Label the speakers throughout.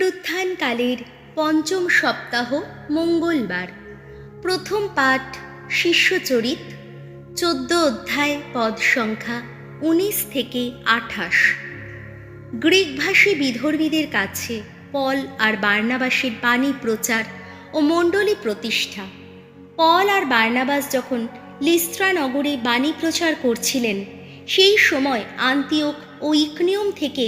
Speaker 1: পুনরুত্থানকালের পঞ্চম সপ্তাহ মঙ্গলবার। প্রথম পাঠ শিষ্যচরিত, 14 অধ্যায়, পদ সংখ্যা 19 থেকে 28। গ্রীকভাষী বিধর্মীদের কাছে পল আর বার্নাবাসের বাণী প্রচার ও মণ্ডলী প্রতিষ্ঠা। পল আর বার্নাবাস যখন লিস্ত্রা নগরে বাণী প্রচার করছিলেন, সেই সময় আন্তিওক ও ইকনিয়ম থেকে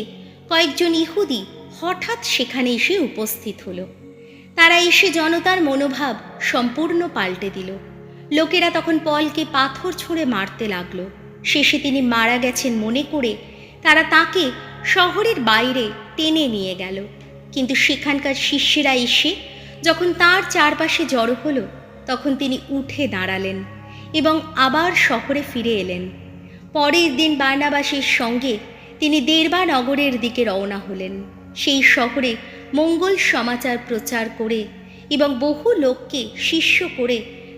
Speaker 1: কয়েকজন ইহুদি হঠাৎ সেখানে এসে উপস্থিত হলো। তারা এসে জনতার মনোভাব সম্পূর্ণ পাল্টে দিল। লোকেরা তখন পলকে পাথর ছুঁড়ে মারতে লাগলো। শেষে তিনি মারা গেছেন মনে করে তারা তাকে শহরের বাইরে টেনে নিয়ে গেল। কিন্তু সেখানকার শিষ্যেরা এসে যখন তার চারপাশে জড়ো হলো, তখন তিনি উঠে দাঁড়ালেন এবং আবার শহরে ফিরে এলেন। পরের দিন বার্নাবাসের সঙ্গে তিনি দেরবা নগরের দিকে রওনা হলেন। সেই শহরে মঙ্গল সমাচার প্রচার করে এবং বহু লোককে শিষ্য করে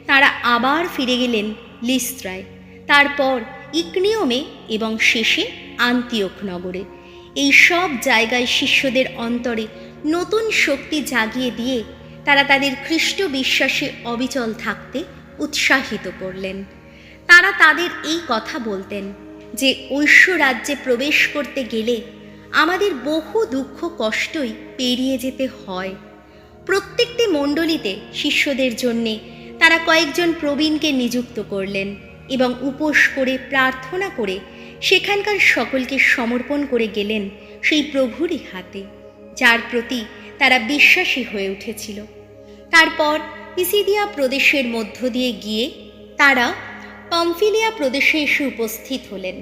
Speaker 1: তারা আবার ফিরে গেলেন লিস্ত্রায়, তারপর ইকনিয়মে এবং শেষে আন্তিওক নগরে। এই সব জায়গায় শিষ্যদের অন্তরে নতুন শক্তি জাগিয়ে দিয়ে তারা তাদের খ্রিস্ট বিশ্বাসে অবিচল থাকতে উৎসাহিত করলেন। তারা তাদের এই কথা বলতেন যে ঐশ্য রাজ্যে প্রবেশ করতে গেলে আমাদের বহু দুঃখ কষ্টই পেরিয়ে যেতে হয়। প্রত্যেকটি মণ্ডলীতে শিষ্যদের জন্যে তারা কয়েকজন প্রবীণকে নিযুক্ত করলেন এবং উপোস করে প্রার্থনা করে সেখানকার সকলকে সমর্পণ করে গেলেন সেই প্রভুরই হাতে, যার প্রতি তারা বিশ্বাসী হয়ে উঠেছিল। তারপর পিসিদিয়া প্রদেশের মধ্য দিয়ে গিয়ে তারা পামফিলিয়া প্রদেশে এসে উপস্থিত হলেন।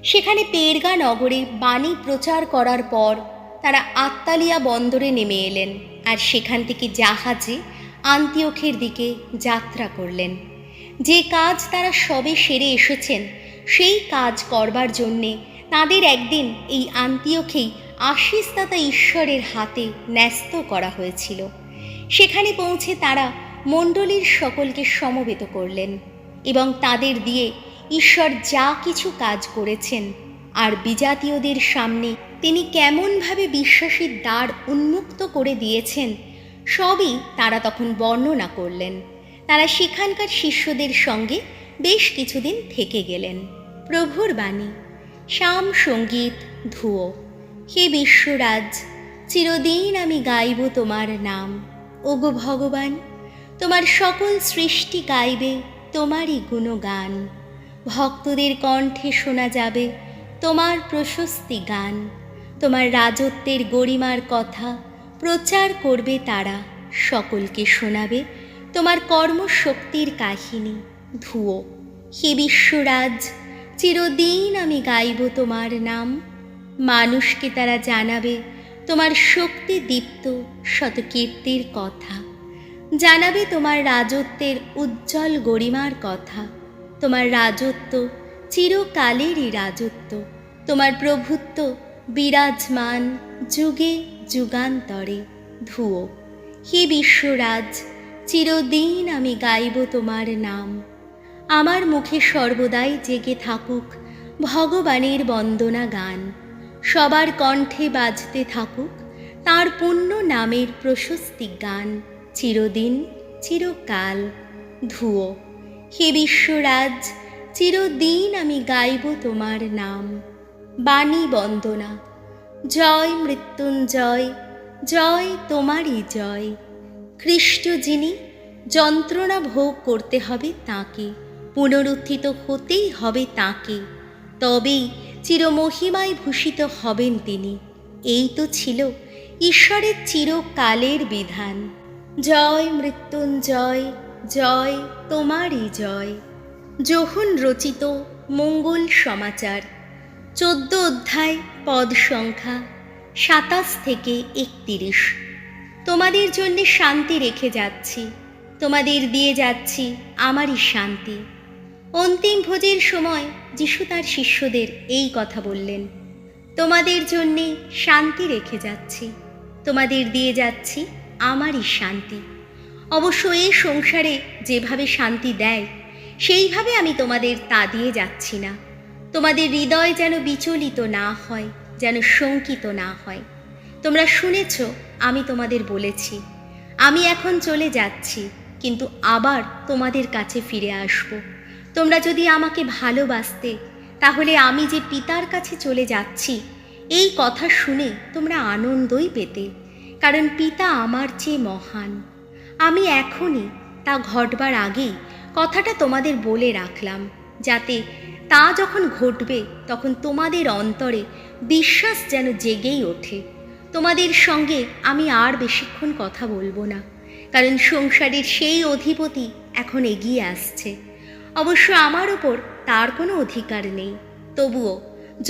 Speaker 1: সেখানে পেরগা নগরে বাণী প্রচার করার পর তারা আত্তালিয়া বন্দরে নেমে এলেন আর সেখান থেকে জাহাজে আন্তিওখের দিকে যাত্রা করলেন। যে কাজ তারা সবে সেরে এসেছেন, সেই কাজ করবার জন্যে তাদের একদিন এই আন্তিওখেই আশীষদাতা ঈশ্বরের হাতে ন্যস্ত করা হয়েছিল। সেখানে পৌঁছে তারা মণ্ডলীর সকলকে সমবেত করলেন এবং তাদের দিয়ে ঈশ্বর যা কিছু কাজ করেছেন আর বিজাতীয়দের সামনে তিনি কেমনভাবে বিশ্বাসীর দ্বার উন্মুক্ত করে দিয়েছেন, সবই তারা তখন বর্ণনা করলেন। তারা সেখানকার শিষ্যদের সঙ্গে বেশ কিছুদিন থেকে গেলেন। প্রভুর বাণী। শ্যাম সঙ্গীত ধুয়ো। হে বিশ্বরাজ, চিরদিন আমি গাইব তোমার নাম। ওগো ভগবান, তোমার সকল সৃষ্টি গাইবে তোমারই গুণগান। ভক্তদের কণ্ঠে শোনা যাবে তোমার প্রশস্তি গান। তোমার রাজত্বের গরিমার কথা প্রচার করবে তারা, সকলকে শোনাবে তোমার কর্মশক্তির কাহিনী। ধুয়ো। হে বিশ্বরাজ, চিরদিন আমি গাইব তোমার নাম। মানুষকে তারা জানাবে তোমার শক্তি দীপ্ত শতকীর্তির কথা, জানাবে তোমার রাজত্বের উজ্জ্বল গরিমার কথা। তোমার রাজত্ব চিরকালেরই রাজত্ব, তোমার প্রভুত্ব বিরাজমান যুগে যুগান্তরে। ধুয়ো। হে বিশ্বরাজ, চিরদিন আমি গাইব তোমার নাম। আমার মুখে সর্বদাই জেগে থাকুক ভগবানের বন্দনা গান। সবার কণ্ঠে বাজতে থাকুক তার পুণ্য নামের প্রশস্তি গান, চিরদিন চিরকাল। ধুয়ো। হে বিশ্বরাজ, চিরদিন আমি গাইব তোমার নাম। বাণী বন্দনা। জয় মৃত্যুঞ্জয়, জয় তোমারই জয়। খ্রিস্ট যিনি, যন্ত্রণা ভোগ করতে হবে তাঁকে, পুনরুত্থিত হতেই হবে তাঁকে, তবেই চিরমহিমায় ভূষিত হবেন তিনি। এই তো ছিল ঈশ্বরের চিরকালের বিধান। জয় মৃত্যুঞ্জয়, জয় তোমারই জয়। যোহন রচিত মঙ্গল সমাচার, 14 অধ্যায়, পদ সংখ্যা 27 থেকে 31। তোমাদের জন্যে শান্তি রেখে যাচ্ছি, তোমাদের দিয়ে যাচ্ছি আমারই শান্তি। অন্তিম ভোজের সময় যিশু তার শিষ্যদের এই কথা বললেন, তোমাদের জন্যে শান্তি রেখে যাচ্ছি, তোমাদের দিয়ে যাচ্ছি আমারই শান্তি। অবশ্য এই সংসারে যেভাবে শান্তি দেয়, সেইভাবে আমি তোমাদের তা দিয়ে যাচ্ছি না। তোমাদের হৃদয় যেন বিচলিত না হয়, যেন শঙ্কিত না হয়। তোমরা শুনেছ আমি তোমাদের বলেছি, আমি এখন চলে যাচ্ছি, কিন্তু আবার তোমাদের কাছে ফিরে আসব। তোমরা যদি আমাকে ভালোবাসতে, তাহলে আমি যে পিতার কাছে চলে যাচ্ছি এই কথা শুনে তোমরা আনন্দই পেতে, কারণ পিতা আমার চেয়ে মহান। আমি এখনই, তা ঘটবার আগেই কথাটা তোমাদের বলে রাখলাম, যাতে তা যখন ঘটবে তখন তোমাদের অন্তরে বিশ্বাস যেন জেগেই ওঠে। তোমাদের সঙ্গে আমি আর বেশিক্ষণ কথা বলবো না, কারণ সংসারের সেই অধিপতি এখন এগিয়ে আসছে। অবশ্য আমার ওপর তার কোনো অধিকার নেই, তবুও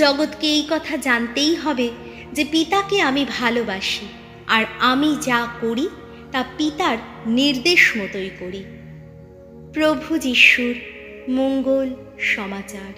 Speaker 1: জগৎকে এই কথা জানতেই হবে যে পিতাকে আমি ভালোবাসি, আর আমি যা করি তা পিতার নির্দেশ মতোই করি। প্রভু যিশুর মঙ্গল সমাচার।